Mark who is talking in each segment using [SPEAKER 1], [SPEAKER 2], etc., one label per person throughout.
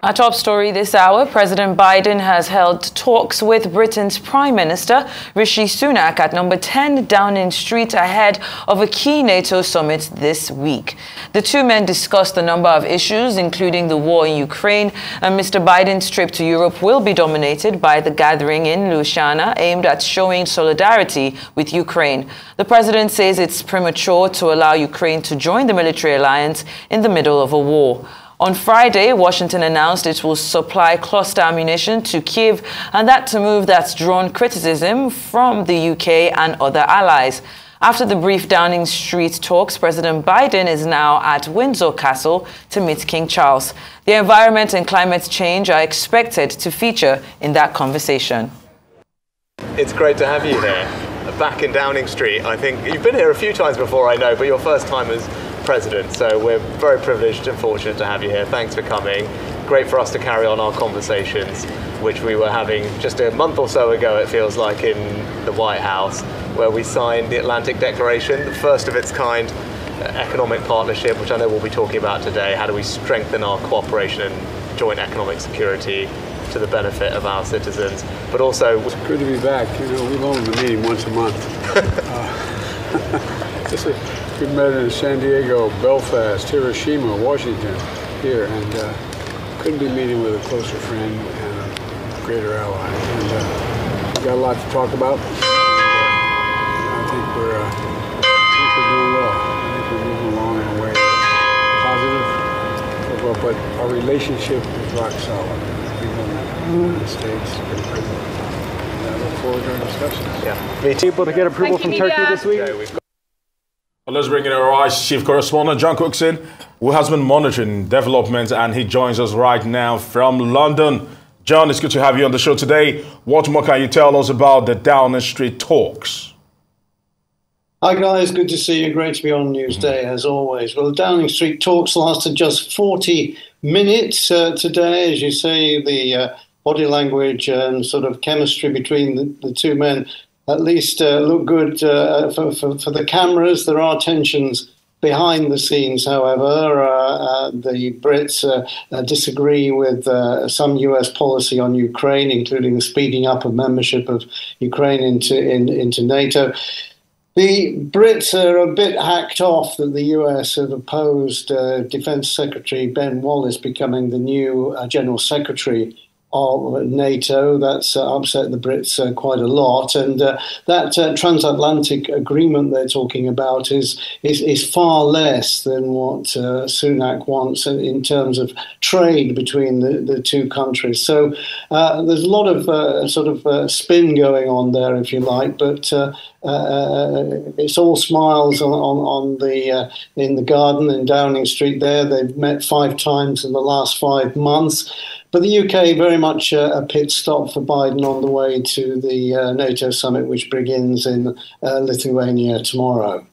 [SPEAKER 1] Our top story this hour, President Biden has held talks with Britain's Prime Minister Rishi Sunak at number 10 Downing Street ahead of a key NATO summit this week. The two men discussed a number of issues, including the war in Ukraine, and Mr. Biden's trip to Europe will be dominated by the gathering in Louisiana aimed at showing solidarity with Ukraine. The president says it's premature to allow Ukraine to join the military alliance in the middle of a war. On Friday, Washington announced it will supply cluster ammunition to Kyiv, and that's a move that's drawn criticism from the UK and other allies. After the brief Downing Street talks, President Biden is now at Windsor Castle to meet King Charles. The environment and climate change are expected to feature in that conversation.
[SPEAKER 2] It's great to have you here, back in Downing Street. I think you've been here a few times before, I know, but your first time as President, so we're very privileged and fortunate to have you here. Thanks for coming. Great for us to carry on our conversations, which we were having just a month or so ago, it feels like, in the White House, where we signed the Atlantic Declaration, the first of its kind economic partnership, which I know we'll be talking about today. How do we strengthen our cooperation and joint economic security to the benefit of our citizens, but also...
[SPEAKER 3] It's good to be back. You know, we've only been meeting once a month. We met in San Diego, Belfast, Hiroshima, Washington, here, and couldn't be meeting with a closer friend and a greater ally. And we've got a lot to talk about. I think we're doing well. I think we're moving along in a way that's positive, but our relationship is rock solid. The United States, and I look forward to our discussions.
[SPEAKER 2] Yeah, me too. Able to get approval from Turkey this week?
[SPEAKER 4] Well, let's bring in our ICE Chief Correspondent, John Cookson, who has been monitoring developments, and he joins us right now from London. John, it's good to have you on the show today. What more can you tell us about the Downing Street talks?
[SPEAKER 5] Hi guys, good to see you. Great to be on Newsday as always. Well, the Downing Street talks lasted just 40 minutes today. As you say, the body language and sort of chemistry between the two men at least look good for the cameras. There are tensions behind the scenes, however. The Brits disagree with some US policy on Ukraine, including the speeding up of membership of Ukraine into NATO. The Brits are a bit hacked off that the US have opposed Defence Secretary Ben Wallace becoming the new General Secretary of NATO. That's upset the Brits quite a lot, and that transatlantic agreement they're talking about is far less than what Sunak wants in terms of trade between the two countries. So there's a lot of spin going on there, if you like, but it's all smiles in the garden in Downing Street there. They've met 5 times in the last 5 months. But the UK very much a pit stop for Biden on the way to the NATO summit, which begins in Lithuania tomorrow.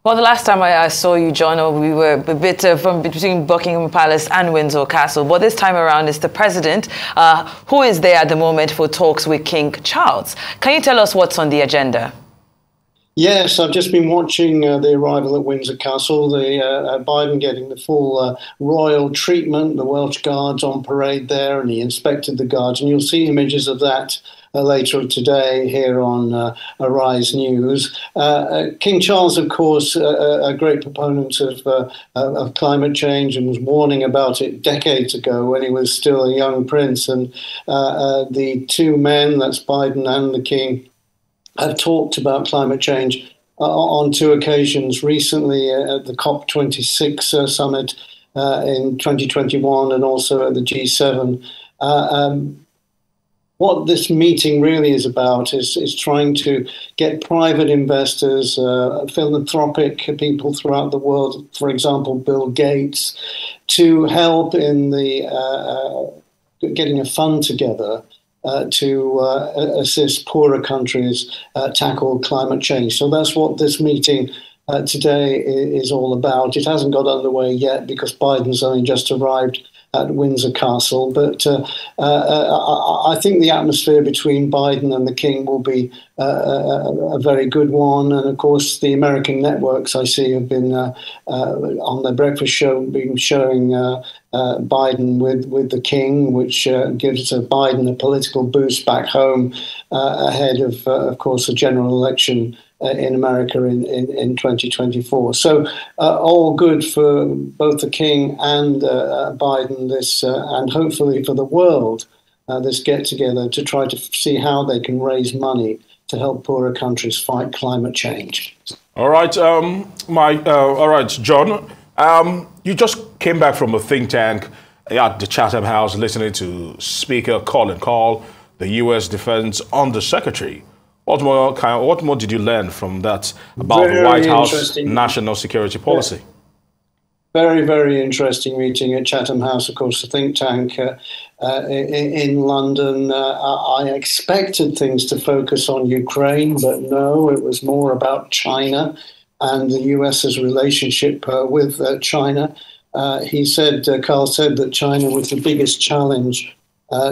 [SPEAKER 1] Well, the last time I saw you, John, we were a bit from between Buckingham Palace and Windsor Castle. But this time around, it's the president who is there at the moment for talks with King Charles. Can you tell us what's on the agenda?
[SPEAKER 5] Yes, I've just been watching the arrival at Windsor Castle, Biden getting the full royal treatment, the Welsh Guards on parade there, and he inspected the guards. And you'll see images of that later today here on Arise News. King Charles, of course, a great proponent of climate change and was warning about it decades ago when he was still a young prince. And the two men, that's Biden and the King, have talked about climate change on 2 occasions, recently at the COP26 summit in 2021 and also at the G7. What this meeting really is about is trying to get private investors, philanthropic people throughout the world, for example, Bill Gates, to help in the getting a fund together to assist poorer countries tackle climate change. So that's what this meeting today is all about. It hasn't got underway yet because Biden's only just arrived at Windsor Castle, but I think the atmosphere between Biden and the King will be a very good one. And of course, the American networks I see have been on their breakfast show, been showing Biden with the King, which gives Biden a political boost back home ahead of course, the general election in America in 2024. So all good for both the King and Biden, this and hopefully for the world, this get-together to try to see how they can raise money to help poorer countries fight climate change.
[SPEAKER 4] All right, all right, John, you just came back from a think tank at the Chatham House listening to Speaker Colin Call, the U.S. Defense Undersecretary. What more did you learn from that about the White House national security policy?
[SPEAKER 5] Yeah. Very, very interesting meeting at Chatham House, of course, the think tank in London. I expected things to focus on Ukraine, but no, it was more about China and the US's relationship with China. Carl said that China was the biggest challenge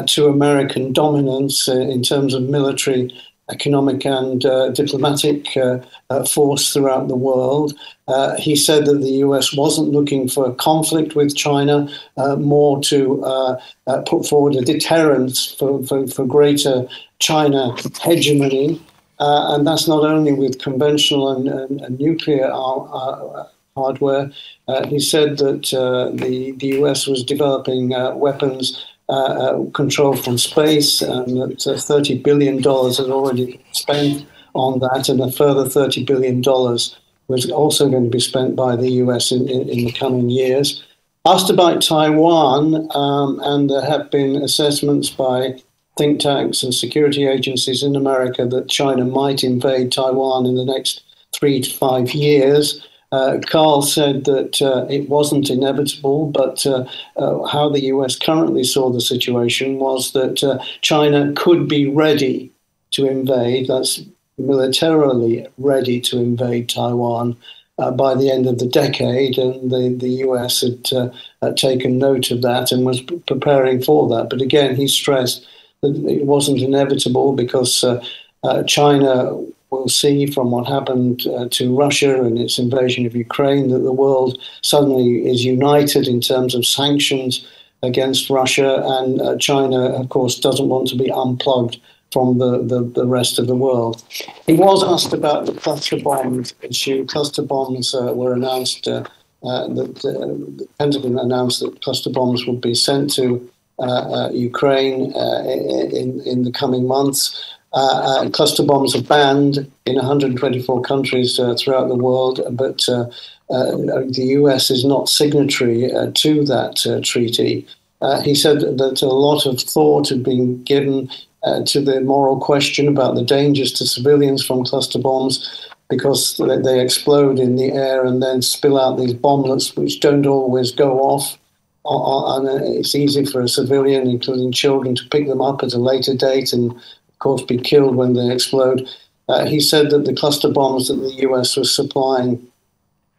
[SPEAKER 5] to American dominance in terms of military, economic and diplomatic force throughout the world. He said that the US wasn't looking for conflict with China, more to put forward a deterrence for greater China hegemony. And that's not only with conventional and nuclear hardware. He said that the US was developing weapons control from space, and that $30 billion had already been spent on that, and a further $30 billion was also going to be spent by the US in the coming years. Asked about Taiwan, and there have been assessments by think tanks and security agencies in America that China might invade Taiwan in the next 3 to 5 years. Carl said that it wasn't inevitable, but how the US currently saw the situation was that China could be ready to invade, that's militarily ready to invade Taiwan by the end of the decade, and the US had taken note of that and was preparing for that. But again, he stressed that it wasn't inevitable because China will see from what happened to Russia and its invasion of Ukraine that the world suddenly is united in terms of sanctions against Russia, and China, of course, doesn't want to be unplugged from the rest of the world. He was asked about the cluster bombs issue. Cluster bombs were announced, the Pentagon announced that cluster bombs would be sent to Ukraine in the coming months. Cluster bombs are banned in 124 countries throughout the world, but the US is not signatory to that treaty. He said that a lot of thought had been given to the moral question about the dangers to civilians from cluster bombs, because they explode in the air and then spill out these bomblets which don't always go off. And it's easy for a civilian, including children, to pick them up at a later date and, of course, be killed when they explode. He said that the cluster bombs that the US was supplying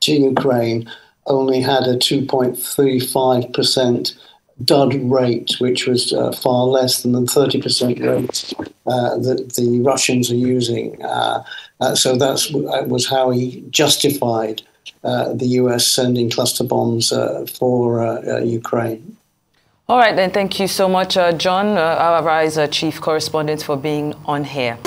[SPEAKER 5] to Ukraine only had a 2.35% dud rate, which was far less than the 30% rate that the Russians are using. So that was how he justified the US sending cluster bombs for Ukraine.
[SPEAKER 1] All right, then. Thank you so much, John, our Rise chief correspondent, for being on here.